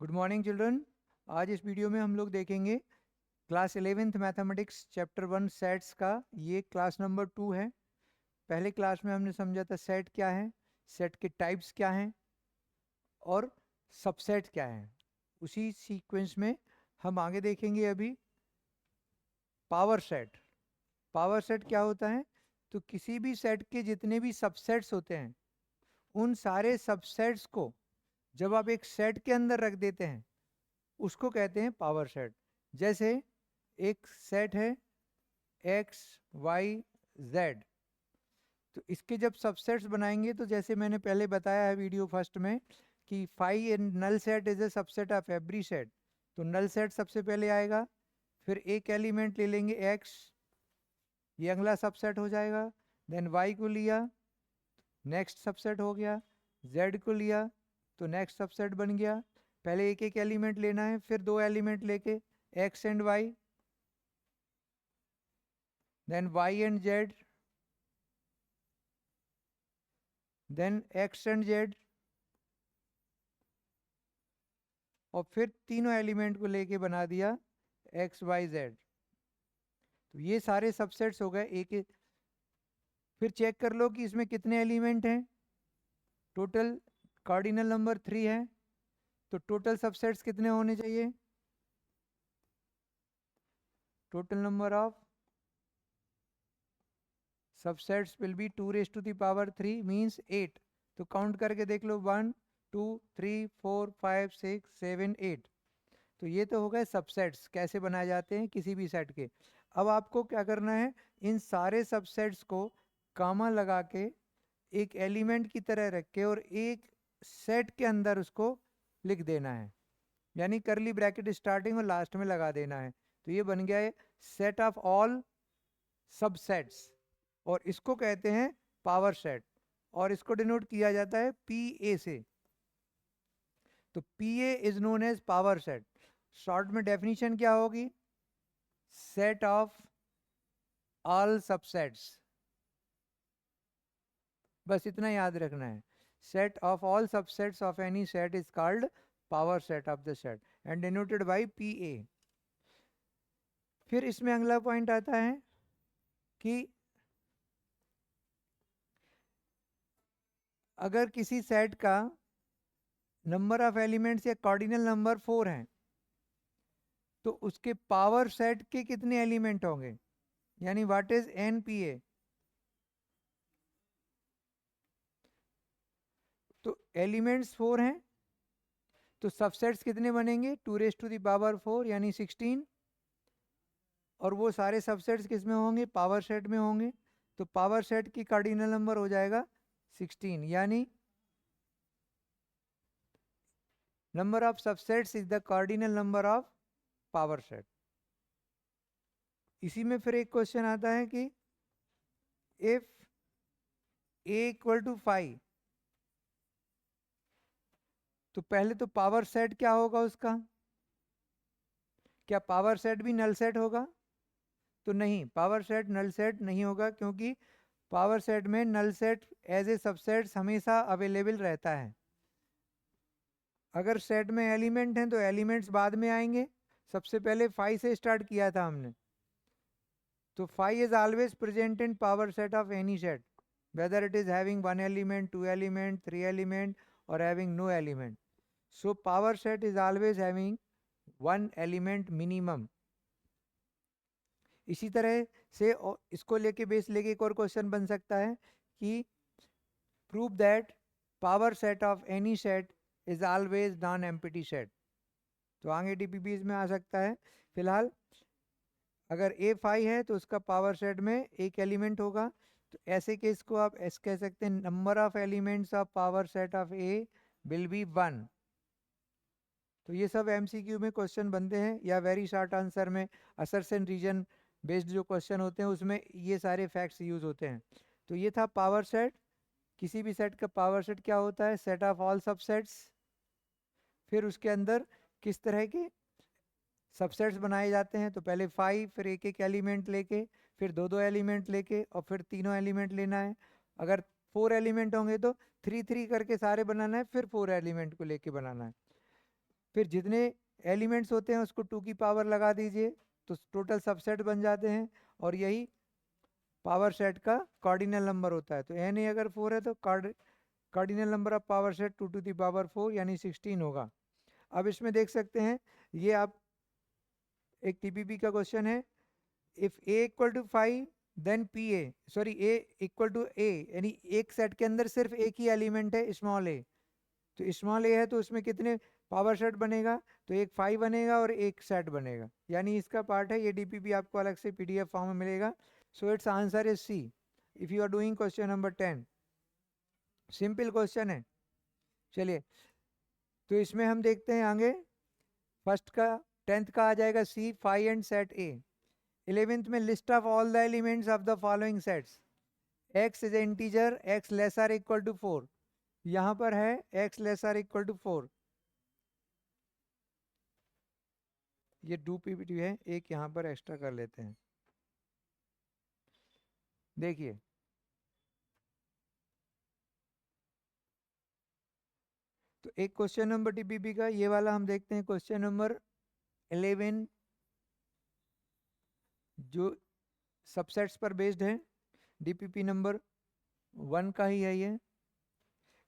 Good morning children. आज इस video में हम लोग देखेंगे class 11th mathematics chapter 1 sets का। ये क्लास नंबर 2 है। पहले क्लास में हमने समझा था सेट क्या है, सेट के टाइप्स क्या हैं और सबसेट क्या है। उसी सीक्वेंस में हम आगे देखेंगे अभी पावर सेट। पावर सेट क्या होता है? तो किसी भी सेट के जितने भी सबसेट्स होते हैं उन सारे सबसेट्स को जब आप एक सेट के अंदर रख देते हैं उसको कहते हैं पावर सेट। जैसे एक सेट है एक्स वाई जेड, तो इसके जब सबसेट्स बनाएंगे तो जैसे मैंने पहले बताया है वीडियो फर्स्ट में कि phi and null set is a subset of every set. तो नल सेट सबसे पहले आएगा, फिर एक एलिमेंट ले लेंगे एक्स, ये अगला सबसेट हो जाएगा। देन वाई को लिया, नेक्स्ट सबसेट हो गया। जेड को लिया तो नेक्स्ट सबसेट बन गया। पहले एक एक एलिमेंट लेना है, फिर दो एलिमेंट लेके X and Y, then Y and Z, then X and Z, और फिर तीनों एलिमेंट को लेके बना दिया एक्स वाई जेड। तो ये सारे सबसेट्स हो गए एक एक। फिर चेक कर लो कि इसमें कितने एलिमेंट हैं। टोटल कार्डिनल नंबर 3 है, तो टोटल सबसेट्स कितने होने चाहिए? Total number of subsets will be 2 raised to the power 3 means 8। तो काउंट करके देख लो 1 2 3 4 5 6 7 8। तो ये तो हो गए सबसेट्स कैसे बनाए जाते हैं किसी भी सेट के। अब आपको क्या करना है, इन सारे सबसेट्स को कामा लगा के एक एलिमेंट की तरह रख के और एक सेट के अंदर उसको लिख देना है, यानी करली ब्रैकेट स्टार्टिंग और लास्ट में लगा देना है। तो ये बन गया है सेट ऑफ ऑल सबसेट्स, और इसको कहते हैं पावर सेट, और इसको डिनोट किया जाता है पी ए से। तो P A is known as power set. Short में डेफिनेशन क्या होगी? सेट ऑफ ऑल सबसेट्स, बस इतना याद रखना है। Set of all subsets of any set is called power set of the set and denoted by P A. फिर इसमें अगला पॉइंट आता है कि अगर किसी सेट का नंबर ऑफ एलिमेंट्स या कार्डिनल नंबर 4 है तो उसके पावर सेट के कितने एलिमेंट होंगे, यानी व्हाट इज एन पी ए। तो एलिमेंट्स 4 हैं तो सबसेट्स कितने बनेंगे? 2 raised to the power 4 यानी 16। और वो सारे सबसेट्स किस में होंगे? पावर सेट में होंगे। तो पावर सेट की कार्डिनल नंबर हो जाएगा 16, यानी number of subsets is the cardinal number of power set. इसी में फिर एक क्वेश्चन आता है कि इफ ए इक्वल टू 5, तो पहले तो पावर सेट क्या होगा उसका? क्या पावर सेट भी नल सेट होगा? तो नहीं, पावर सेट नल सेट नहीं होगा, क्योंकि पावर सेट में null set as a subset हमेशा अवेलेबल रहता है। अगर सेट में एलिमेंट हैं तो एलिमेंट्स बाद में आएंगे। सबसे पहले 5 से स्टार्ट किया था हमने। तो 5 is always present in power set of any set, whether it is having one element, two element, three element, or having no element. So power set is always having one element minimum. इसी तरह से इसको लेके base लेके एक और question बन सकता है कि prove that power set of any set is always non empty set. तो आगे डीपीपीज में आ सकता है। फिलहाल अगर ए 5 है तो उसका पावर सेट में एक एलिमेंट होगा। तो ऐसे केस को आप ऐसे कह सकते हैं, number of elements of power set of A will be 1। तो ये सब एमसीक्यू में क्वेश्चन बनते हैं, या वेरी शॉर्ट आंसर में असर्शन रीजन बेस्ड जो क्वेश्चन होते हैं उसमें ये सारे फैक्ट्स यूज होते हैं। तो ये था पावर सेट। किसी भी सेट का पावर सेट क्या होता है? Set of all subsets. फिर उसके अंदर किस तरह के सबसेट्स बनाए जाते हैं? तो पहले 5, फिर एक एक एलिमेंट लेके, फिर दो दो एलिमेंट लेके, और फिर तीनों एलिमेंट लेना है। अगर 4 एलिमेंट होंगे तो 3 3 करके सारे बनाना है, फिर 4 एलिमेंट को लेके बनाना है। फिर जितने एलिमेंट्स होते हैं उसको 2 की पावर लगा दीजिए तो टोटल सबसेट बन जाते हैं, और यही पावर सेट का कार्डिनल नंबर होता है। तो एन ए अगर 4 है तो cardinal number of power set 2 to the power 4 यानी 16 होगा। अब इसमें देख सकते हैं, ये आप एक टीपीपी का क्वेश्चन है, if A equal to 5 then P A, sorry A equal to A, यानी एक सेट के अंदर सिर्फ एक ही एलिमेंट है स्मॉल ए, तो स्मॉल ए है तो उसमें कितने पावर सेट बनेगा, तो एक 5 बनेगा और एक सेट बनेगा, यानी इसका पार्ट है। ये डीपीपी आपको अलग से पीडीएफ फॉर्म में मिलेगा। So it's answer is C if you are doing question number 10। Simple question है। चलिए, तो इसमें हम देखते हैं आगे। फर्स्ट का 10th का आ जाएगा सी, 5 एंड सेट ए। 11th में list of all the elements of the following sets, x is integer, x less or equal to 4, यहां पर है x less or equal to 4, ये 2 पीपीटी है, एक यहां पर एक्स्ट्रा कर लेते हैं। देखिए, तो एक क्वेश्चन नंबर टीपीपी का ये वाला हम देखते हैं, क्वेश्चन नंबर 11 जो सबसेट्स पर बेस्ड है, डीपीपी नंबर 1 का ही है ये।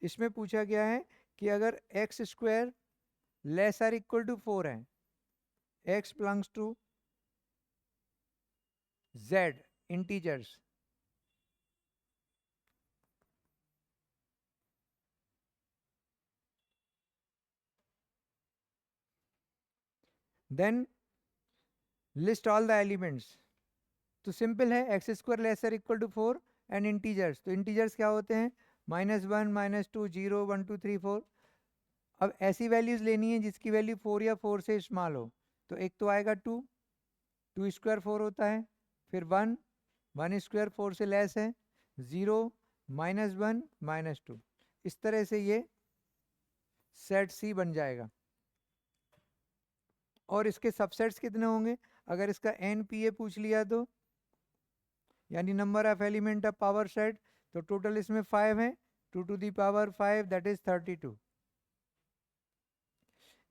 इसमें पूछा गया है कि अगर X square less or equal to 4 है, x belongs to z integers, then list all the elements। तो सिंपल है, X square lesser equal to 4 and integers, तो इंटीजर्स क्या होते हैं, -1 -2 0 1 2 3 4। अब ऐसी वैल्यूज लेनी है जिसकी वैल्यू 4 या 4 से स्मॉल हो, तो एक तो आएगा 2, 2 स्क्वायर 4 होता है, फिर 1, 1 स्क्वायर 4 से लेस है, 0 -1 -2। इस तरह से ये सेट सी बन जाएगा। और इसके सबसेट्स कितने होंगे, अगर इसका एन पी ए पूछ लिया तो, यानी number of element of power set, तो टोटल इसमें 5 है, 2 to the power 5 that is 32।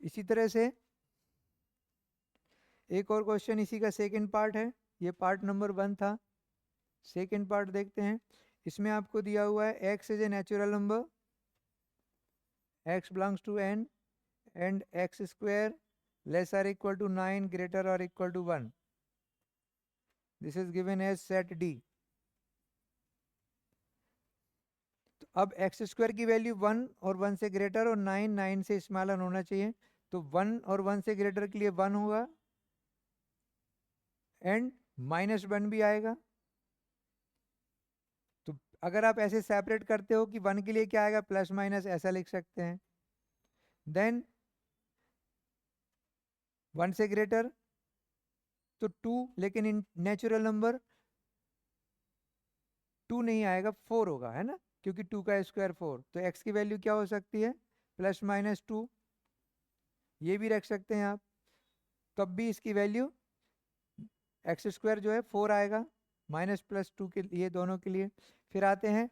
इसी तरह से एक और क्वेश्चन इसी का सेकंड पार्ट है, ये पार्ट नंबर 1 था, सेकंड पार्ट देखते हैं। इसमें आपको दिया हुआ है x is a natural number, x belongs to n and x square less or equal to 9 greater और equal to 1, this is given as set D. तो अब एक्स स्क्वायर की वैल्यू 1 और 1 से ग्रेटर और 9 9 से स्मॉलर होना चाहिए, तो 1 और 1 से ग्रेटर के लिए 1 होगा एंड -1 भी आएगा। तो अगर आप ऐसे सेपरेट करते हो कि 1 के लिए क्या आएगा, प्लस माइनस ऐसा लिख सकते हैं। देन 1 से ग्रेटर तो 2, लेकिन इन नेचुरल नंबर 2 नहीं आएगा, 4 होगा, है ना, क्योंकि 2 का स्क्वायर 4, तो x की वैल्यू क्या हो सकती है, +-2, ये भी रख सकते हैं आप, तब भी इसकी वैल्यू एक्स स्क्वायर जो है 4 आएगा, -+2 के लिए, दोनों के लिए। फिर आते हैं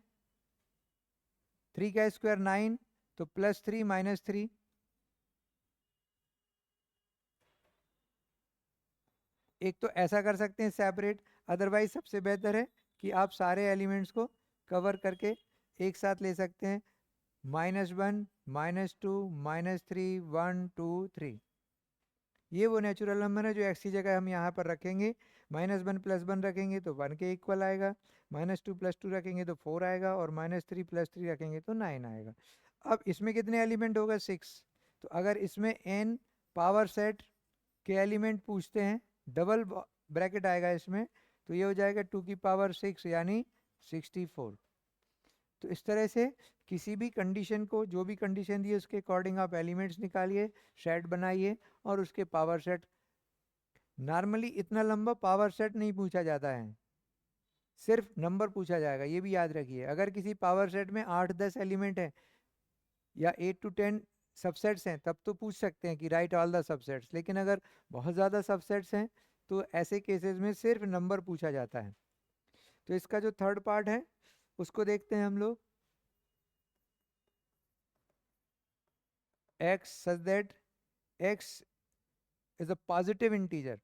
3 का स्क्वायर 9, तो +3 -3, एक तो ऐसा कर सकते हैं सेपरेट, अदरवाइज सबसे बेहतर है कि आप सारे एलिमेंट्स को कवर करके एक साथ ले सकते हैं, -1 -2 -3 1 2 3। ये वो नेचुरल नंबर है जो x की जगह हम यहाँ पर रखेंगे, -1 + 1 रखेंगे तो 1 के इक्वल आएगा, -2 + 2 रखेंगे तो 4 आएगा, और -3 + 3 रखेंगे तो 9 आएगा। अब इसमें कितने एलिमेंट होगा, 6। तो अगर इसमें n पावर सेट के एलिमेंट पूछते हैं, डबल ब्रैकेट आएगा इसमें, तो ये हो जाएगा 2 की पावर 6 यानी 64। तो इस तरह से किसी भी कंडीशन को, जो भी कंडीशन दी है उसके अकॉर्डिंग आप एलिमेंट्स निकालिए, सेट बनाइए और उसके पावर सेट। नॉर्मली इतना लंबा पावर सेट नहीं पूछा जाता है, सिर्फ नंबर पूछा जाएगा, ये भी याद रखिए। अगर किसी पावर सेट में 8-10 एलिमेंट है या 8 to 10 सबसेट्स हैं, तब तो पूछ सकते हैं कि राइट ऑल द सबसेट्स, लेकिन अगर बहुत ज़्यादा सबसेट्स हैं तो ऐसे केसेस में सिर्फ नंबर पूछा जाता है। तो इसका जो थर्ड पार्ट है उसको देखते हैं हम लोग, x such that x is a positive integer,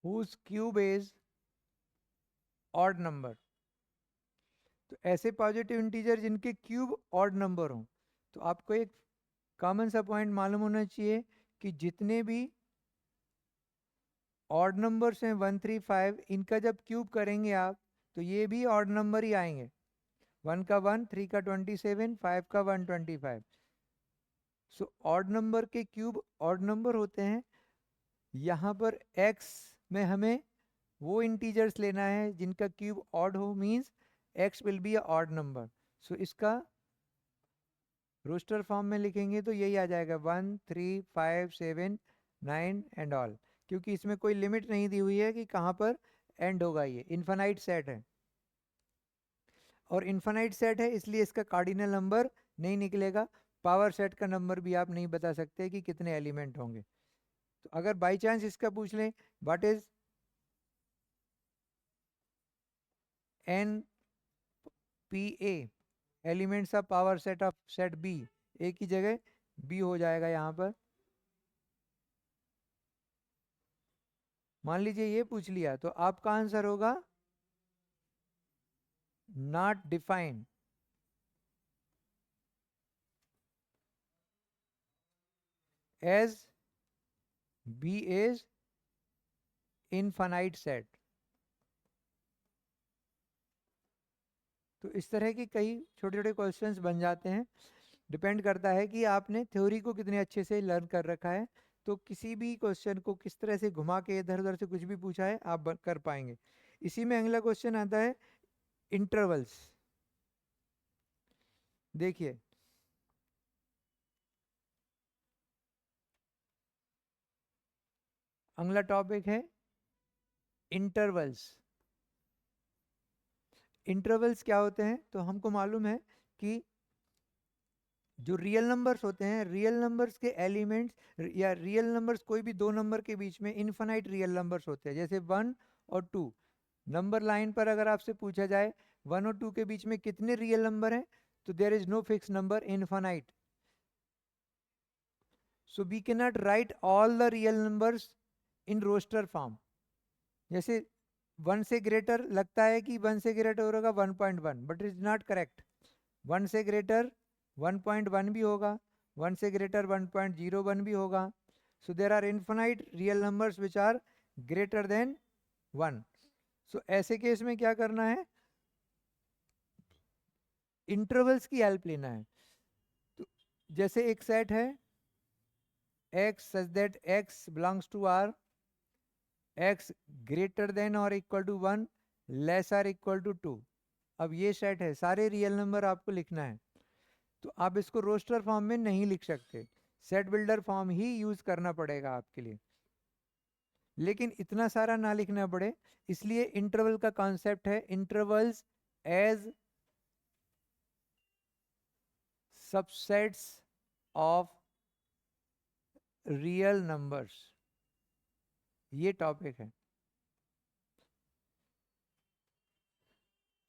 whose cube is odd number, तो ऐसे पॉजिटिव इंटीजर जिनके क्यूब ऑड नंबर हो, तो आपको एक कॉमन सा पॉइंट मालूम होना चाहिए कि जितने भी ऑड नंबर्स हैं 1 3 5, इनका जब क्यूब करेंगे आप तो ये भी ऑड नंबर ही आएंगे। 1 का 1, 3 का 27, 5 का 125। सो ऑड नंबर के क्यूब ऑड नंबर होते हैं। यहाँ पर x में हमें वो इंटीजर्स लेना है जिनका क्यूब ऑड हो, means x will be a odd number. So इसका रोस्टर फॉर्म में लिखेंगे तो यही आ जाएगा 1 3 5 7 9 एंड ऑल, क्योंकि इसमें कोई लिमिट नहीं दी हुई है कि कहाँ पर एंड होगा। ये इन्फानाइट सेट है, और इन्फानाइट सेट है इसलिए इसका कार्डिनल नंबर नहीं निकलेगा। पावर सेट का नंबर भी आप नहीं बता सकते कि कितने एलिमेंट होंगे। तो अगर बाई चांस इसका पूछ लें what is n P A elements of power set of set B, A की जगह बी हो जाएगा यहाँ पर। मान लीजिए ये पूछ लिया तो आपका आंसर होगा not define as B is infinite set. तो इस तरह के कई छोटे छोटे क्वेश्चंस बन जाते हैं। डिपेंड करता है कि आपने थ्योरी को कितने अच्छे से लर्न कर रखा है। तो किसी भी क्वेश्चन को किस तरह से घुमा के इधर उधर से कुछ भी पूछा है आप कर पाएंगे। इसी में अगला क्वेश्चन आता है इंटरवल्स। देखिए अगला टॉपिक है इंटरवल्स। इंटरवल्स क्या होते हैं? तो हमको मालूम है कि जो रियल नंबर्स होते हैं, रियल नंबर्स के एलिमेंट्स या रियल नंबर्स कोई भी दो नंबर के बीच में इनफाइनाइट रियल नंबर्स होते हैं, जैसे 1 और 2। नंबर लाइन पर अगर आपसे पूछा जाए 1 और 2 के बीच में कितने रियल नंबर हैं, तो there is no fix number, infinite. So we can not write all the real numbers in roster form. जैसे 1 से ग्रेटर लगता है कि 1 से ग्रेटर होगा 1.1, but it is not correct. 1 से ग्रेटर 1.1 भी होगा, 1 से ग्रेटर 1.01 भी होगा। So there are infinite real numbers which are greater than 1। So ऐसे केस में क्या करना है? इंटरवल्स की हेल्प लेना है। तो जैसे एक सेट है x such that x belongs to R, x greater than or equal to 1, less or equal to 2। अब ये सेट है, सारे रियल नंबर आपको लिखना है। तो आप इसको रोस्टर फॉर्म में नहीं लिख सकते, सेट बिल्डर फॉर्म ही यूज करना पड़ेगा आपके लिए। लेकिन इतना सारा ना लिखना पड़े, इसलिए इंटरवल का कॉन्सेप्ट है intervals as subsets of real numbers, ये टॉपिक है।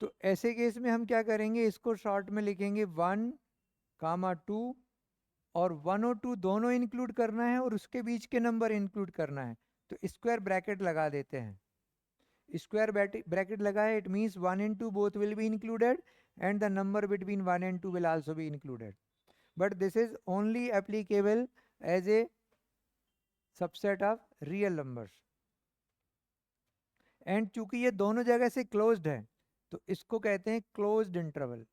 तो ऐसे केस में हम क्या करेंगे, इसको शॉर्ट में लिखेंगे 1 कामा 2, और 1 और 2 दोनों इंक्लूड करना है और उसके बीच के नंबर इंक्लूड करना है। तो स्क्वायर ब्रैकेट लगा देते हैं। स्क्वायर ब्रैकेट लगाए, it means 1 and 2 both will be included and the number between 1 and 2 will also be included, but this is only applicable as a subset of real numbers। And चूंकि ये दोनों जगह से closed है तो इसको कहते हैं क्लोज्ड इंटरवल।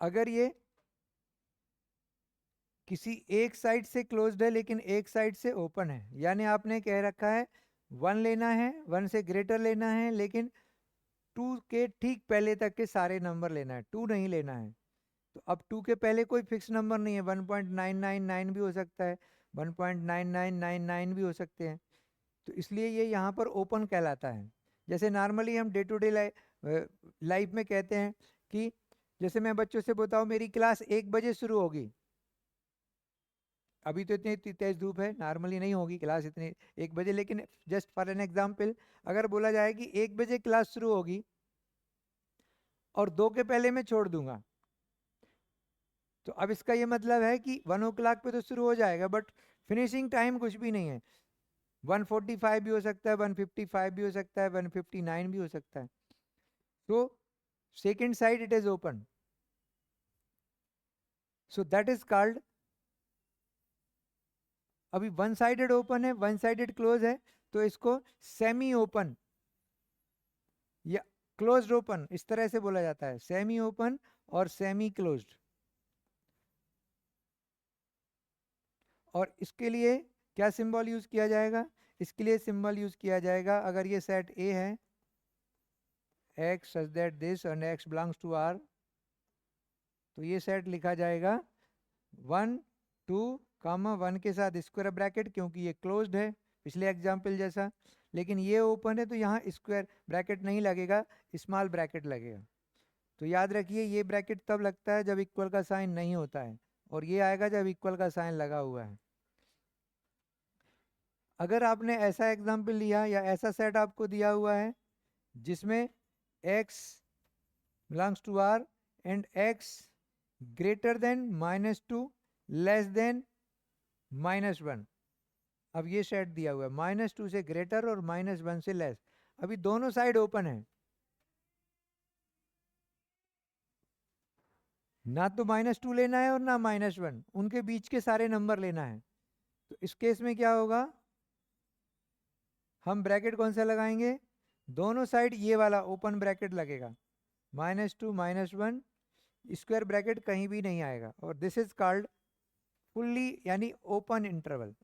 अगर ये किसी एक साइड से क्लोज्ड है लेकिन एक साइड से ओपन है, यानी आपने कह रखा है 1 लेना है, 1 से ग्रेटर लेना है, लेकिन 2 के ठीक पहले तक के सारे नंबर लेना है, 2 नहीं लेना है। तो अब 2 के पहले कोई फिक्स नंबर नहीं है, 1.999 भी हो सकता है, 1.9999 भी हो सकते हैं। तो इसलिए ये यहाँ पर ओपन कहलाता है। जैसे नॉर्मली हम डे टू डे लाइफ में कहते हैं कि जैसे मैं बच्चों से बताऊं मेरी क्लास 1 बजे शुरू होगी, अभी तो इतनी तेज धूप है, नॉर्मली नहीं होगी क्लास इतनी 1 बजे, लेकिन जस्ट फॉर एन एग्जाम्पल अगर बोला जाए कि 1 बजे क्लास शुरू होगी और 2 के पहले मैं छोड़ दूंगा, तो अब इसका ये मतलब है कि 1 o'clock पे तो शुरू हो जाएगा, बट फिनिशिंग टाइम कुछ भी नहीं है। 145 भी हो सकता है, 155 भी हो सकता है, 159 भी हो सकता है। तो second side it is open, so that is called, अभी वन साइडेड ओपन है, वन साइडेड क्लोज है, तो इसको सेमी ओपन या क्लोज्ड ओपन इस तरह से बोला जाता है, सेमी ओपन और सेमी क्लोज्ड। और इसके लिए क्या सिंबल यूज किया जाएगा? इसके लिए सिंबल यूज किया जाएगा, अगर ये सेट ए है x such that this and x belongs to R, तो ये सेट लिखा जाएगा 1 2 1 के साथ स्क्वायर ब्रैकेट, क्योंकि ये क्लोज्ड है पिछले एग्जाम्पल जैसा, लेकिन ये ओपन है तो यहाँ स्क्वायर ब्रैकेट नहीं लगेगा, स्मॉल ब्रैकेट लगेगा। तो याद रखिए ये ब्रैकेट तब लगता है जब इक्वल का साइन नहीं होता है, और ये आएगा जब इक्वल का साइन लगा हुआ है। अगर आपने ऐसा एग्जाम्पल लिया या ऐसा सेट आपको दिया हुआ है जिसमें x belongs to R and x greater than -2 less than -1, अब ये सेट दिया हुआ है -2 से ग्रेटर और -1 से लेस, अभी दोनों साइड ओपन है, ना तो -2 लेना है और ना -1, उनके बीच के सारे नंबर लेना है। तो इस केस में क्या होगा, हम ब्रैकेट कौन सा लगाएंगे, दोनों साइड ये वाला ओपन ब्रैकेट लगेगा, -2 -1, स्क्वायर ब्रैकेट कहीं भी नहीं आएगा, और दिस इज कॉल्ड फुल्ली यानी open interval,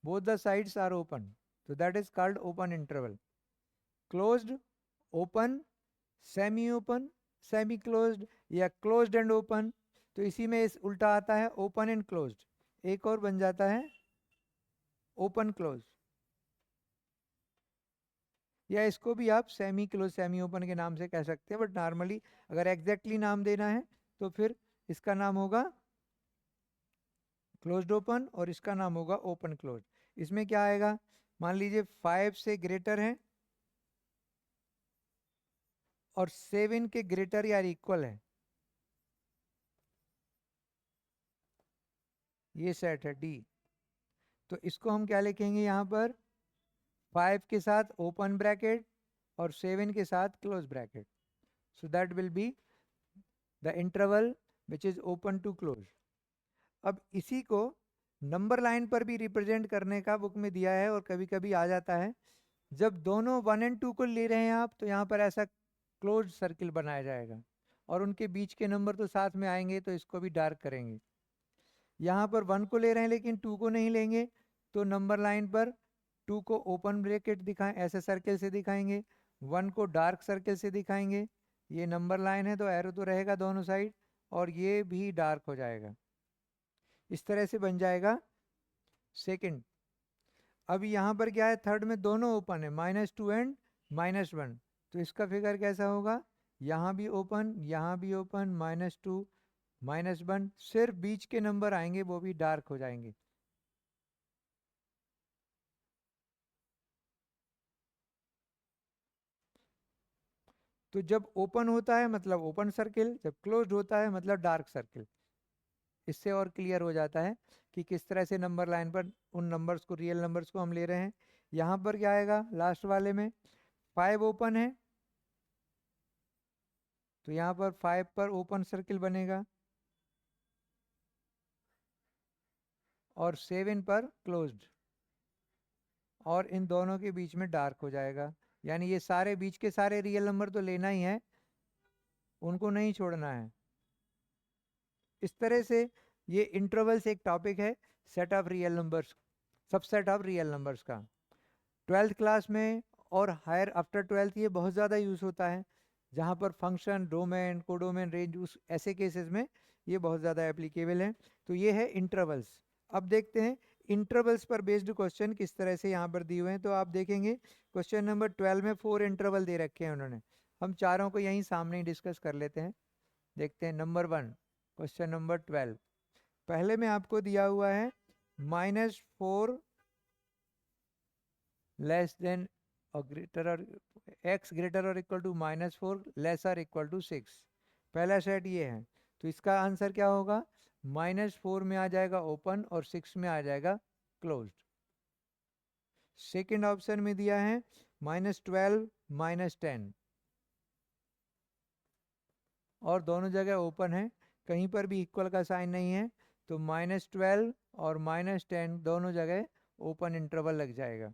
both the sides are open, so that is called open interval. Closed, open, semi open, semi closed या closed and open, तो इसी में इस उल्टा आता है ओपन एंड क्लोज्ड, एक और बन जाता है ओपन क्लोज, या इसको भी आप सेमी क्लोज सेमी ओपन के नाम से कह सकते हैं, बट नॉर्मली अगर एग्जैक्टली नाम देना है तो फिर इसका नाम होगा क्लोज्ड ओपन और इसका नाम होगा ओपन क्लोज। इसमें क्या आएगा, मान लीजिए 5 से ग्रेटर है और 7 के ग्रेटर या इक्वल है, ये सेट है डी, तो इसको हम क्या लिखेंगे यहाँ पर, 5 के साथ ओपन ब्रैकेट और 7 के साथ close bracket, so that will be the interval which is open to close. अब इसी को नंबर लाइन पर भी रिप्रेजेंट करने का बुक में दिया है, और कभी कभी आ जाता है जब दोनों 1 और 2 को ले रहे हैं आप, तो यहाँ पर ऐसा क्लोज सर्किल बनाया जाएगा और उनके बीच के नंबर तो साथ में आएंगे, तो इसको भी डार्क करेंगे। यहाँ पर 1 को ले रहे हैं लेकिन 2 को नहीं लेंगे, तो नंबर लाइन पर 2 को ओपन ब्रैकेट दिखाएं, ऐसे सर्किल से दिखाएंगे, 1 को डार्क सर्किल से दिखाएंगे, ये नंबर लाइन है तो एरो तो रहेगा दोनों साइड, और ये भी डार्क हो जाएगा, इस तरह से बन जाएगा सेकंड। अब यहाँ पर क्या है, थर्ड में दोनों ओपन है, -2 एंड -1, तो इसका फिगर कैसा होगा, यहाँ भी ओपन यहाँ भी ओपन, -2 -1, सिर्फ बीच के नंबर आएंगे वो भी डार्क हो जाएंगे। तो जब ओपन होता है मतलब ओपन सर्किल, जब क्लोज्ड होता है मतलब डार्क सर्किल। इससे और क्लियर हो जाता है कि किस तरह से नंबर लाइन पर उन नंबर्स को, रियल नंबर्स को हम ले रहे हैं। यहाँ पर क्या आएगा, लास्ट वाले में 5 ओपन है, तो यहाँ पर 5 पर ओपन सर्किल बनेगा और 7 पर क्लोज्ड, और इन दोनों के बीच में डार्क हो जाएगा, यानी ये सारे बीच के सारे रियल नंबर तो लेना ही है, उनको नहीं छोड़ना है। इस तरह से ये इंटरवल्स एक टॉपिक है set of real numbers, subset of real numbers का। 12th क्लास में और हायर आफ्टर 12th ये बहुत ज़्यादा यूज़ होता है, जहाँ पर फंक्शन, डोमेन, कोडोमेन, रेंज, उस ऐसे केसेस में ये बहुत ज़्यादा एप्लीकेबल है। तो ये है इंटरवल्स। अब देखते हैं इंटरवल्स पर बेस्ड क्वेश्चन किस तरह से यहाँ पर दिए हुए हैं। तो आप देखेंगे क्वेश्चन नंबर 12 में 4 इंटरवल दे रखे हैं उन्होंने। हम चारों को यहीं सामने ही डिस्कस कर लेते हैं। देखते हैं नंबर 1, क्वेश्चन नंबर 12। पहले में आपको दिया हुआ है -4 लेस देन और ग्रेटर और x ग्रेटर और equal to -4 lesser equal to 6। पहला सेट ये है, तो इसका आंसर क्या होगा? -4 में आ जाएगा ओपन और 6 में आ जाएगा क्लोज्ड। सेकेंड ऑप्शन में दिया है -12 -10 और दोनों जगह ओपन है, कहीं पर भी इक्वल का साइन नहीं है, तो -12 और -10 दोनों जगह ओपन इंटरवल लग जाएगा।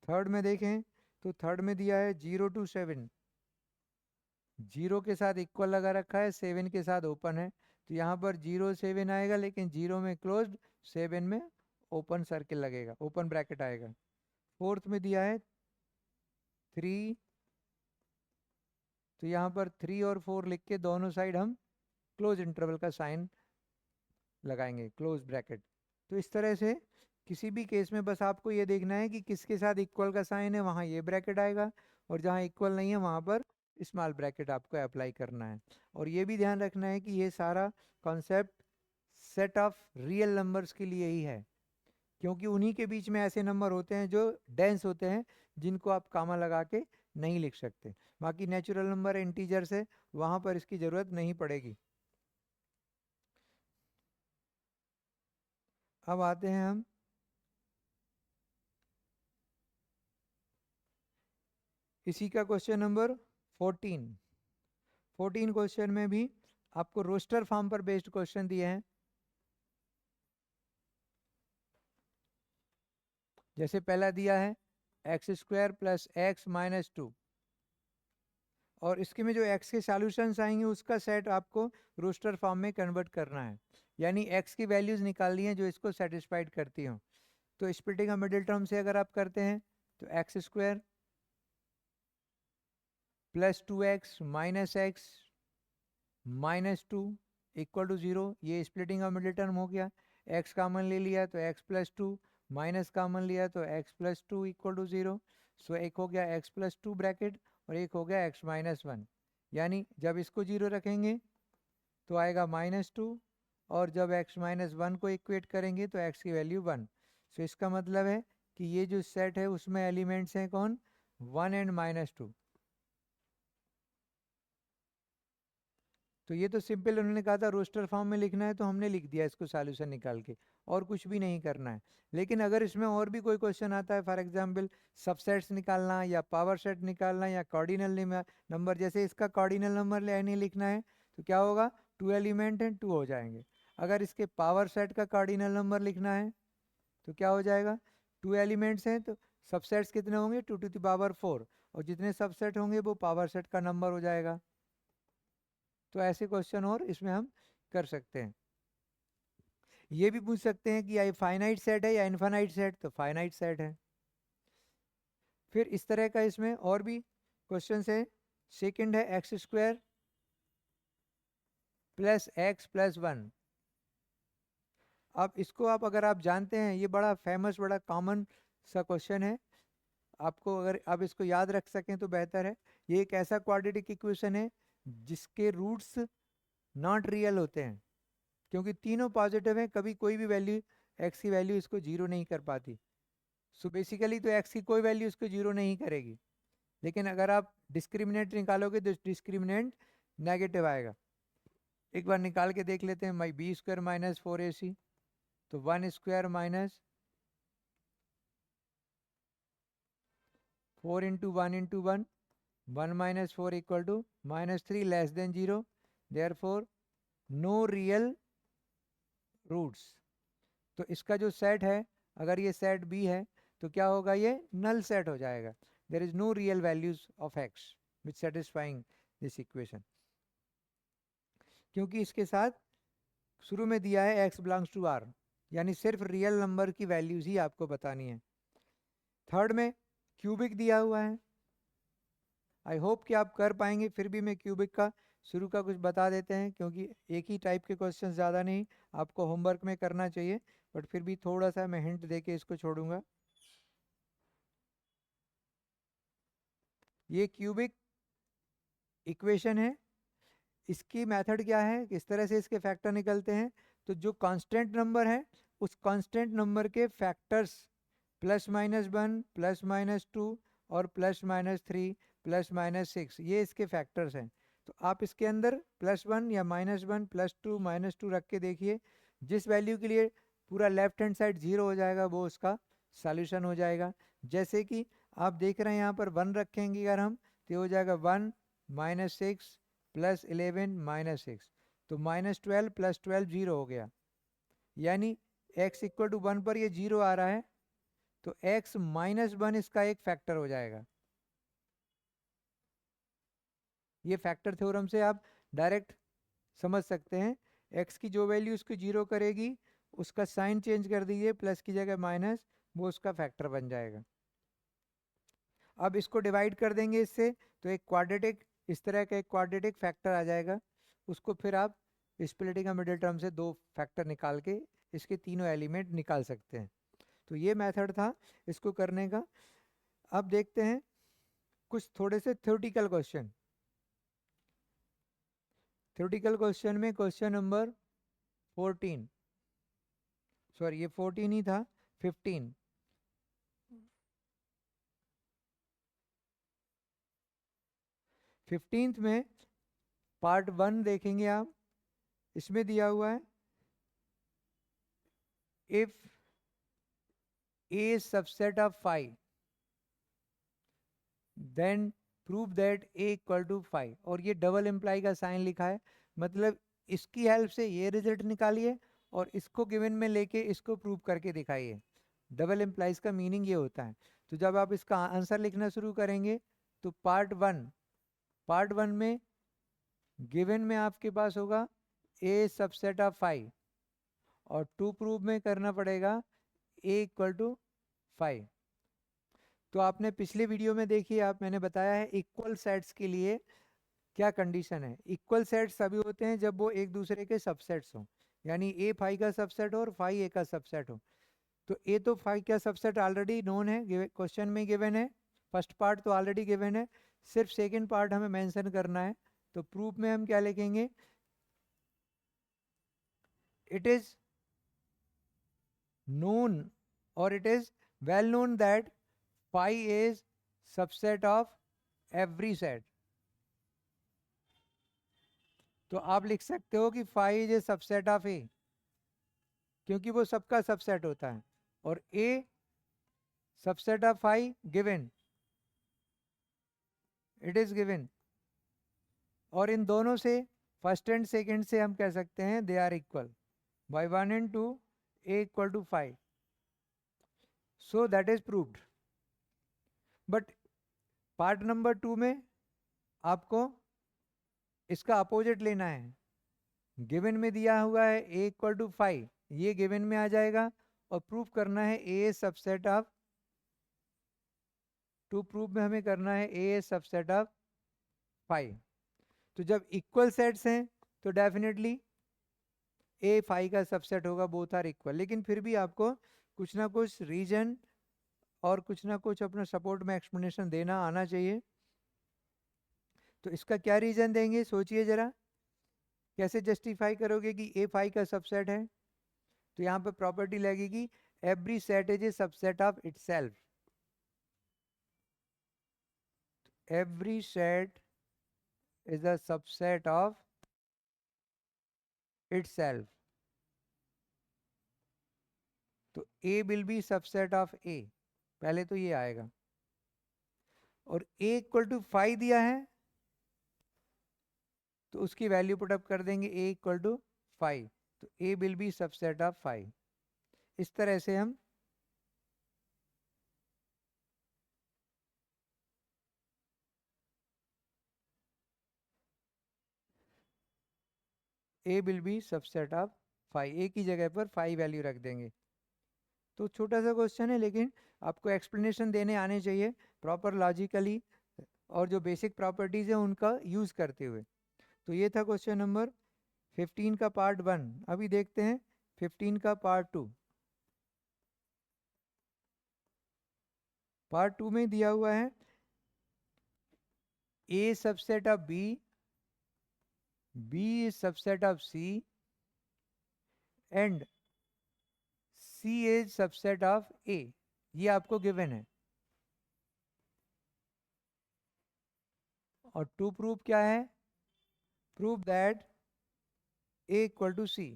थर्ड में देखें तो थर्ड में दिया है 0 to 7, 0 के साथ इक्वल लगा रखा है, 7 के साथ ओपन है, तो यहाँ पर 0 7 आएगा, लेकिन 0 में क्लोज्ड, 7 में ओपन सर्किल लगेगा, ओपन ब्रैकेट आएगा। फोर्थ में दिया है 3, तो यहाँ पर 3 और 4 लिख के दोनों साइड हम क्लोज इंटरवल का साइन लगाएंगे, क्लोज ब्रैकेट। तो इस तरह से किसी भी केस में बस आपको ये देखना है कि किसके साथ इक्वल का साइन है वहाँ ये ब्रैकेट आएगा, और जहाँ इक्वल नहीं है वहाँ पर स्मॉल ब्रैकेट आपको अप्लाई करना है। और ये भी ध्यान रखना है कि ये सारा concept set of real numbers के लिए ही है, क्योंकि उन्हीं के बीच में ऐसे नंबर होते हैं जो डेंस होते हैं, जिनको आप कामा लगा के नहीं लिख सकते। बाकी नेचुरल नंबर इंटीजर्स है, वहाँ पर इसकी ज़रूरत नहीं पड़ेगी। अब आते हैं हम इसी का क्वेश्चन नंबर 14। 14 क्वेश्चन में भी आपको रोस्टर फॉर्म पर बेस्ड क्वेश्चन दिए हैं। जैसे पहला दिया है x² + x - 2, और इसके में जो x के सॉल्यूशंस आएंगे उसका सेट आपको रोस्टर फॉर्म में कन्वर्ट करना है, यानी x की वैल्यूज निकालनी है जो इसको सेटिस्फाइड करती हो। तो स्प्लिटिंग ऑफ मिडिल टर्म से अगर आप करते हैं तो x² + 2x - x - 2 equal to 0, ये स्प्लिटिंग ऑफ मिडिल टर्म हो गया। x कॉमन ले लिया तो x + 2, माइनस कॉमन लिया तो x + 2 इक्वल टू 0। सो एक हो गया x + 2 ब्रैकेट और एक हो गया x - 1, यानी जब इसको 0 रखेंगे तो आएगा -2, और जब x - 1 को इक्वेट करेंगे तो x की वैल्यू 1। सो इसका मतलब है कि ये जो सेट है उसमें एलिमेंट्स हैं कौन? 1 एंड -2। तो ये तो सिंपल उन्होंने कहा था रोस्टर फॉर्म में लिखना है, तो हमने लिख दिया इसको सॉल्यूशन निकाल के, और कुछ भी नहीं करना है। लेकिन अगर इसमें और भी कोई क्वेश्चन आता है, फॉर एग्जांपल सबसेट्स निकालना या पावर सेट निकालना या कार्डिनल नंबर, जैसे इसका कार्डिनल नंबर नहीं लिखना है तो क्या होगा? 2 एलिमेंट हैं, 2 हो जाएंगे। अगर इसके पावर सेट का कार्डिनल नंबर लिखना है तो क्या हो जाएगा? 2 एलिमेंट्स हैं तो सबसेट्स कितने होंगे? 2 to the power 4, और जितने सबसेट होंगे वो पावर सेट का नंबर हो जाएगा। तो ऐसे क्वेश्चन और इसमें हम कर सकते हैं। ये भी पूछ सकते हैं कि ये फाइनाइट सेट है या इनफाइनाइट सेट, तो फाइनाइट सेट है। फिर इस तरह का इसमें और भी क्वेश्चन है। सेकंड है x² + x + 1। अब इसको आप अगर आप जानते हैं, ये बड़ा फेमस बड़ा कॉमन सा क्वेश्चन है, आपको अगर आप इसको याद रख सकें तो बेहतर है। ये एक ऐसा क्वाड्रेटिक इक्वेशन है जिसके रूट्स नॉट रियल होते हैं, क्योंकि तीनों पॉजिटिव हैं, कभी कोई भी वैल्यू x की वैल्यू इसको 0 नहीं कर पाती। सो बेसिकली तो x की कोई वैल्यू इसको 0 नहीं करेगी, लेकिन अगर आप डिस्क्रिमिनेंट निकालोगे तो डिस्क्रिमिनेंट नेगेटिव आएगा। एक बार निकाल के देख लेते हैं। b² - 4ac, तो 1² - 4 × 1 × 1, 1 - 4 equal to -3 less than 0, therefore no real roots. तो इसका जो सेट है, अगर ये सेट B है तो क्या होगा? ये नल सेट हो जाएगा। There is no real values of x which satisfying this equation, क्योंकि इसके साथ शुरू में दिया है x बिलोंग्स टू R, यानी सिर्फ रियल नंबर की वैल्यूज ही आपको बतानी है। थर्ड में क्यूबिक दिया हुआ है। आई होप कि आप कर पाएंगे, फिर भी मैं क्यूबिक का शुरू का कुछ बता देते हैं, क्योंकि एक ही टाइप के क्वेश्चन ज़्यादा नहीं आपको होमवर्क में करना चाहिए, बट फिर भी थोड़ा सा मैं हिंट देके इसको छोड़ूंगा। ये क्यूबिक इक्वेशन है। इसकी मेथड क्या है, किस तरह से इसके फैक्टर निकलते हैं, तो जो कांस्टेंट नंबर है उस कांस्टेंट नंबर के फैक्टर्स +-1 +-2 और +-3 +-6 ये इसके फैक्टर्स हैं। तो आप इसके अंदर +1 या -1 +2 -2 रख के देखिए, जिस वैल्यू के लिए पूरा लेफ्ट हैंड साइड 0 हो जाएगा वो उसका सॉल्यूशन हो जाएगा। जैसे कि आप देख रहे हैं यहाँ पर 1 रखेंगे अगर हम, तो हो जाएगा 1 -6 +11 -6, तो -12 +12 0 हो गया। यानी x = 1 पर ये 0 आ रहा है, तो x -1 इसका एक फैक्टर हो जाएगा। ये फैक्टर थ्योरम से आप डायरेक्ट समझ सकते हैं। x की जो वैल्यू उसको 0 करेगी उसका साइन चेंज कर दीजिए, प्लस की जगह माइनस, वो उसका फैक्टर बन जाएगा। अब इसको डिवाइड कर देंगे इससे, तो एक क्वाड्रेटिक, इस तरह का एक क्वाड्रेटिक फैक्टर आ जाएगा। उसको फिर आप स्प्लिटिंग का मिडिल टर्म से 2 फैक्टर निकाल के इसके तीनों एलिमेंट निकाल सकते हैं। तो ये मेथड था इसको करने का। अब देखते हैं कुछ थोड़े से थ्योरेटिकल क्वेश्चन। थ्योरेटिकल क्वेश्चन में क्वेश्चन नंबर 14, सॉरी ये 14 ही था, 15। 15th में पार्ट 1 देखेंगे आप। इसमें दिया हुआ है if A subset of 5 then prove that A = 5, और ये डबल इम्प्लाई का साइन लिखा है, मतलब इसकी हेल्प से ये रिजल्ट निकालिए और इसको गिवन में लेके इसको प्रूव करके दिखाइए। डबल इम्प्लाइज का मीनिंग ये होता है। तो जब आप इसका आंसर लिखना शुरू करेंगे तो पार्ट वन में गिवन में आपके पास होगा A सबसेट ऑफ 5, और टू प्रूव में करना पड़ेगा A = 5। तो आपने पिछले वीडियो में देखिए, आप मैंने बताया है इक्वल सेट्स के लिए क्या कंडीशन है। इक्वल सेट्स तभी होते हैं जब वो एक दूसरे के सबसेट्स हों, यानी A 5 का सबसेट हो और 5 A का सबसेट हो। तो A तो 5 का सबसेट ऑलरेडी नोन है, क्वेश्चन में गिवन है। फर्स्ट पार्ट तो ऑलरेडी गिवन है, सिर्फ सेकेंड पार्ट हमें मेंशन करना है। तो प्रूफ में हम क्या लिखेंगे, it is known or it is well known that phi is subset of every set। तो आप लिख सकते हो कि phi is a subset of A, क्योंकि वो सबका सबसेट होता है, और A subset of phi given, it is given। और इन दोनों से फर्स्ट एंड सेकेंड से हम कह सकते हैं they are equal by 1 and 2 A = 5, so that is proved। But part number 2 में आपको इसका अपोजिट लेना है। गिवन में दिया हुआ है A = 5, ये गिवन में आ जाएगा, और प्रूफ करना है A subset of, to proof में हमें करना है A सबसेट ऑफ 5। तो जब इक्वल सेट्स हैं तो डेफिनेटली A 5 का सबसेट होगा, बोथ आर इक्वल। लेकिन फिर भी आपको कुछ ना कुछ रीजन और कुछ ना कुछ अपना सपोर्ट में एक्सप्लेनेशन देना आना चाहिए। तो इसका क्या रीजन देंगे, सोचिए जरा, कैसे जस्टिफाई करोगे कि A 5 का सबसेट है। तो यहाँ पे प्रॉपर्टी लगेगी every set is a subset of itself. Every set is a subset of itself. तो A will be subset of A, पहले तो ये आएगा। और A = 5 दिया है तो उसकी वैल्यू पुटअप कर देंगे A = 5, तो A will be subset of 5। इस तरह से हम A will be subset of 5, A की जगह पर 5 वैल्यू रख देंगे। तो छोटा सा क्वेश्चन है, लेकिन आपको एक्सप्लेनेशन देने आने चाहिए प्रॉपर लॉजिकली, और जो बेसिक प्रॉपर्टीज है उनका यूज करते हुए। तो ये था क्वेश्चन नंबर 15 का पार्ट 1। अभी देखते हैं 15 का पार्ट 2। पार्ट 2 में दिया हुआ है A subset of B, B is subset of C, and C is subset of A. ये आपको गिवन है। और टू प्रूव क्या है? Prove that A equal to C।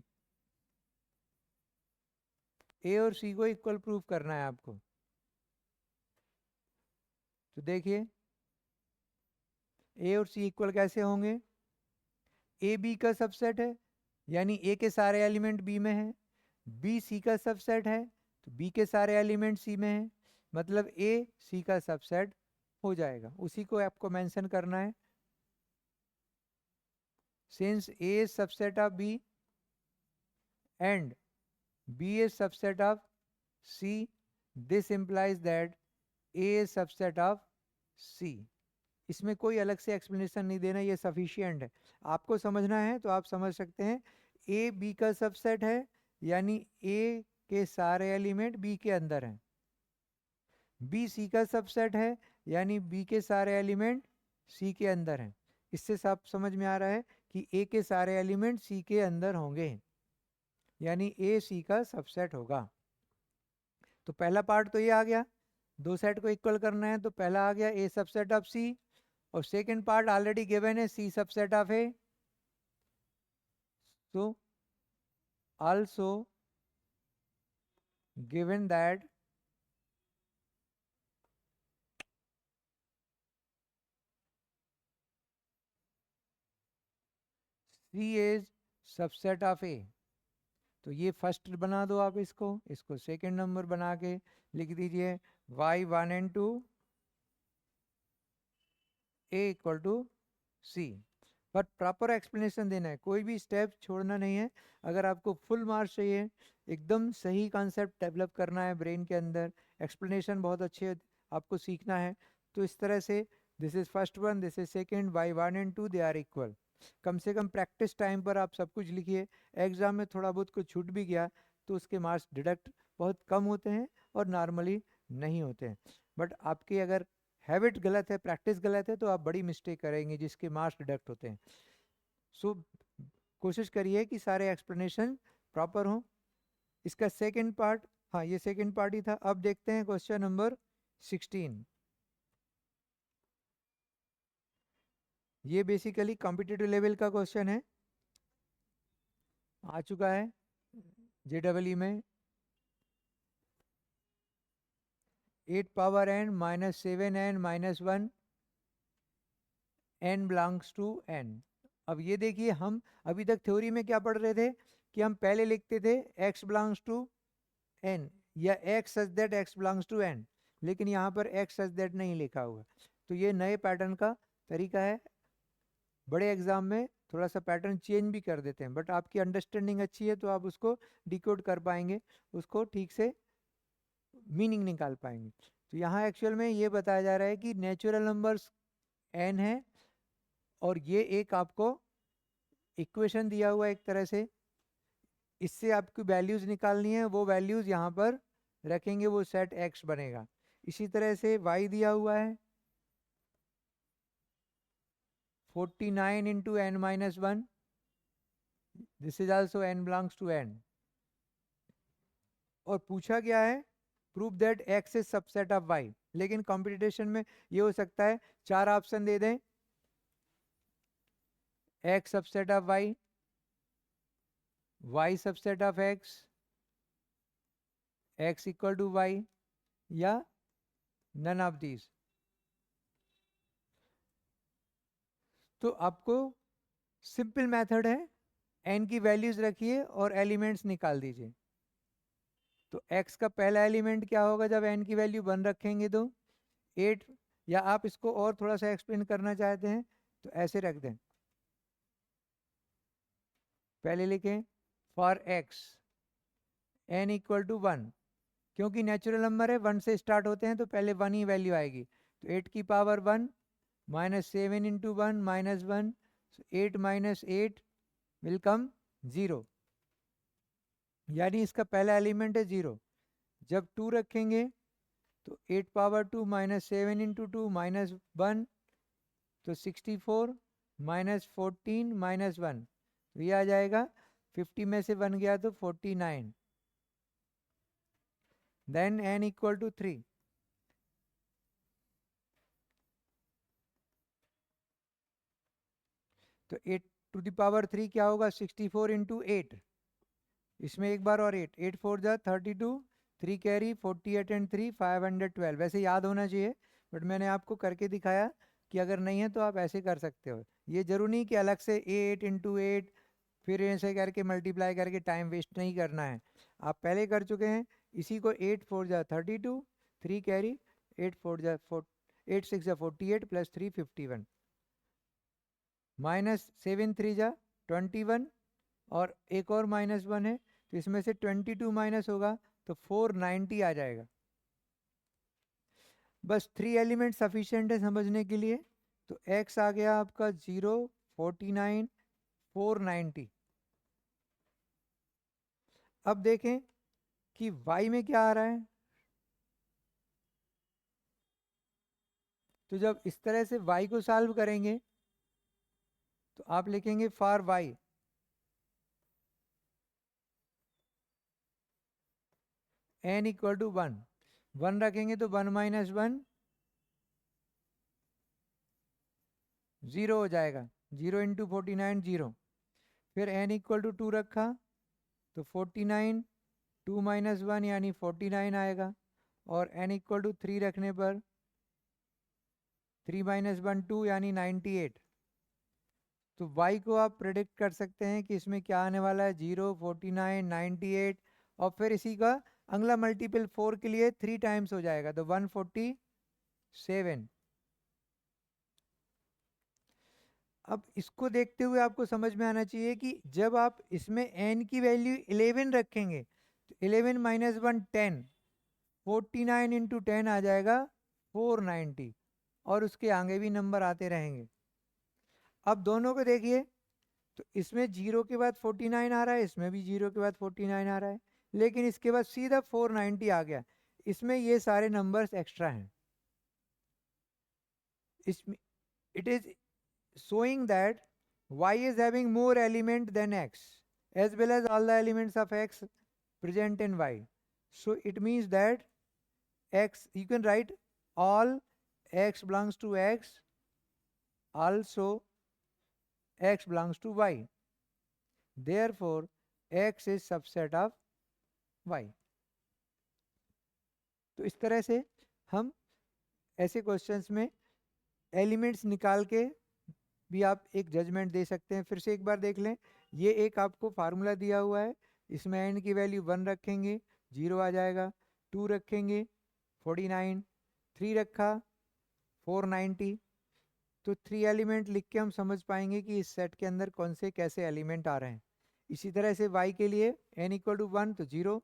A और C को इक्वल प्रूव करना है आपको। तो देखिए A और C इक्वल कैसे होंगे? A B का सबसेट है, यानी A के सारे एलिमेंट B में हैं। B C का सबसेट है, तो B के सारे एलिमेंट C में हैं। मतलब A C का सबसेट हो जाएगा। उसी को आपको मेंशन करना है। Since A is subset of B and B is subset of C, this implies that A is subset of C. इसमें कोई अलग से एक्सप्लेनेशन नहीं देना, ये सफिशिएंट है। आपको समझना है तो आप समझ सकते हैं। A B का सबसेट है, यानी A के सारे एलिमेंट B के अंदर हैं। B C का सबसेट है, यानी B के सारे एलिमेंट C के अंदर हैं। इससे साफ समझ में आ रहा है कि A के सारे एलिमेंट C के अंदर होंगे, यानी A C का सबसेट होगा। तो पहला पार्ट तो ये आ गया। दो सेट को इक्वल करना है, तो पहला आ गया A सबसेट ऑफ C, और सेकेंड पार्ट ऑलरेडी गिवन है C subset of A। So also given that C is subset of A। तो ये फर्स्ट बना दो आप, इसको सेकंड नंबर बना के लिख दीजिए y1 and 2 A equal to C। But proper explanation देना है, कोई भी स्टेप छोड़ना नहीं है। अगर आपको फुल मार्क्स चाहिए, एकदम सही कॉन्सेप्ट डेवलप करना है ब्रेन के अंदर, एक्सप्लेनेशन बहुत अच्छे आपको सीखना है, तो इस तरह से this is first one, this is second, y1 and 2 they are equal. कम से कम प्रैक्टिस टाइम पर आप सब कुछ लिखिए। एग्जाम में थोड़ा बहुत कुछ छूट भी गया तो उसके मार्क्स डिडक्ट बहुत कम होते हैं और नॉर्मली नहीं होते हैं। बट आपकी अगर हैबिट गलत है, प्रैक्टिस गलत है, तो आप बड़ी मिस्टेक करेंगे जिसके मार्क्स डिडक्ट होते हैं। सो कोशिश करिए कि सारे एक्सप्लेनेशन प्रॉपर हों। इसका सेकंड पार्ट, हाँ ये सेकंड पार्ट ही था। अब देखते हैं क्वेश्चन नंबर 16। ये बेसिकली कॉम्पिटिटिव लेवल का क्वेश्चन है, आ चुका है JEE में। 8 power n minus 7n minus 1 n belongs to n। अब ये देखिए, हम अभी तक थ्योरी में क्या पढ़ रहे थे कि हम पहले लिखते थे x बिलोंग्स टू n या x such that x belongs to n, लेकिन यहाँ पर x सच दैट नहीं लिखा हुआ। तो ये नए पैटर्न का तरीका है। बड़े एग्जाम में थोड़ा सा पैटर्न चेंज भी कर देते हैं, बट आपकी अंडरस्टैंडिंग अच्छी है तो आप उसको डिकोड कर पाएंगे, उसको ठीक से मीनिंग निकाल पाएंगे। तो यहाँ एक्चुअल में ये बताया जा रहा है कि नेचुरल नंबर्स n है, और ये एक आपको इक्वेशन दिया हुआ है एक तरह से, इससे आपकी वैल्यूज निकालनी है। वो वैल्यूज यहाँ पर रखेंगे, वो सेट x बनेगा। इसी तरह से y दिया हुआ है 49 into n minus 1, this is also n belongs to n। और पूछा गया है prove that x is subset of y। लेकिन कॉम्पिटिशन में ये हो सकता है चार ऑप्शन दे दें, x subset of y, y subset of x, x equal to y, या नन ऑफ दीज। तो आपको सिंपल मेथड है, n की वैल्यूज रखिए और एलिमेंट्स निकाल दीजिए। तो x का पहला एलिमेंट क्या होगा जब n की वैल्यू 1 रखेंगे तो 8, या आप इसको और थोड़ा सा एक्सप्लेन करना चाहते हैं तो ऐसे रख दें। पहले लिखें for x n equal to 1, क्योंकि नेचुरल नंबर है 1 से स्टार्ट होते हैं तो पहले 1 ही वैल्यू आएगी। तो 8 की power 1 minus 7 into 1 minus 1, 8 minus 8 will come 0, यानी इसका पहला एलिमेंट है 0। जब 2 रखेंगे तो 8 पावर 2 माइनस 7 इंटू 2 माइनस 1, तो 64 माइनस 14 माइनस 1, तो ये आ जाएगा 50 में से 1 गया तो 49, देन n इक्वल टू 3, तो 8 टू द पावर 3 क्या होगा, 64 इंटू 8, इसमें एक बार और 8, 8 4 जा 32, 3 कैरी 48 एंड 3 512, वैसे याद होना चाहिए बट मैंने आपको करके दिखाया कि अगर नहीं है तो आप ऐसे कर सकते हो। ये जरूरी नहीं कि अलग से 8 इंटू 8 फिर ऐसे करके मल्टीप्लाई करके टाइम वेस्ट नहीं करना है, आप पहले कर चुके हैं। इसी को 8 4 जा 32, 3 कैरी 8 4 जा 8 6 जा 48 प्लस 3 51, माइनस 7 3 जा 21, और एक और माइनस 1 है तो इसमें से 22 माइनस होगा तो 490 आ जाएगा। बस 3 एलिमेंट सफिशिएंट है समझने के लिए। तो x आ गया आपका 0, 49, 490। अब देखें कि y में क्या आ रहा है, तो जब इस तरह से y को सॉल्व करेंगे तो आप लिखेंगे for y n equal to 1, 1 रखेंगे तो 1 माइनस 1 0 हो जाएगा, 0 इंटू 49 0, फिर n इक्वल टू 2 रखा तो 49, 2 माइनस 1 यानी 49 आएगा, और n इक्वल टू 3 रखने पर 3 माइनस 1 2 यानी 98। तो y को आप प्रेडिक्ट कर सकते हैं कि इसमें क्या आने वाला है, 0 49 98, और फिर इसी का अगला मल्टीपल 4 के लिए 3 टाइम्स हो जाएगा तो 147। अब इसको देखते हुए आपको समझ में आना चाहिए कि जब आप इसमें n की वैल्यू 11 रखेंगे तो 11 माइनस 1 10, 49 इंटू 10 आ जाएगा 490, और उसके आगे भी नंबर आते रहेंगे। अब दोनों को देखिए, तो इसमें 0 के बाद 49 आ रहा है, इसमें भी 0 के बाद 49 आ रहा है, लेकिन इसके बाद सीधा 490 आ गया, इसमें ये सारे नंबर्स एक्स्ट्रा हैं। इसमें it is showing that y is having more element than x as well as all the elements of x present in y. So it means that x, you can write all x belongs to x, also x belongs to y, therefore x is subset of y. तो इस तरह से हम ऐसे questions में elements निकाल के भी आप एक जजमेंट दे सकते हैं। फिर से एक बार देख लें, ये एक आपको फार्मूला दिया हुआ है, इसमें n की वैल्यू 1 रखेंगे 0 आ जाएगा, 2 रखेंगे 49, 3 रखा 490, तो 3 एलिमेंट लिख के हम समझ पाएंगे कि इस सेट के अंदर कौन से कैसे एलिमेंट आ रहे हैं। इसी तरह से y के लिए n इक्वल टू 1 तो 0,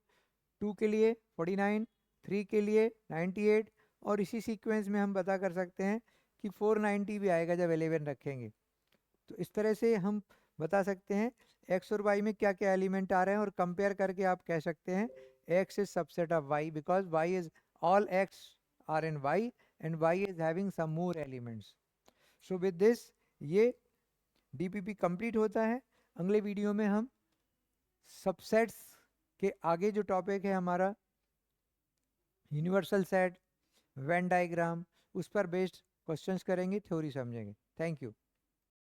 2 के लिए 49, 3 के लिए 98, और इसी सीक्वेंस में हम पता कर सकते हैं कि 490 भी आएगा जब 11 रखेंगे। तो इस तरह से हम बता सकते हैं x और y में क्या क्या एलिमेंट आ रहे हैं, और कंपेयर करके आप कह सकते हैं x is subset of y because y is all x are in y and y is having some more elements. So with this ये DPP कंप्लीट होता है। अगले वीडियो में हम सबसेट्स के आगे जो टॉपिक है हमारा यूनिवर्सल सेट, वेन डायग्राम, उस पर बेस्ड क्वेश्चंस करेंगे, थ्योरी समझेंगे। Thank you.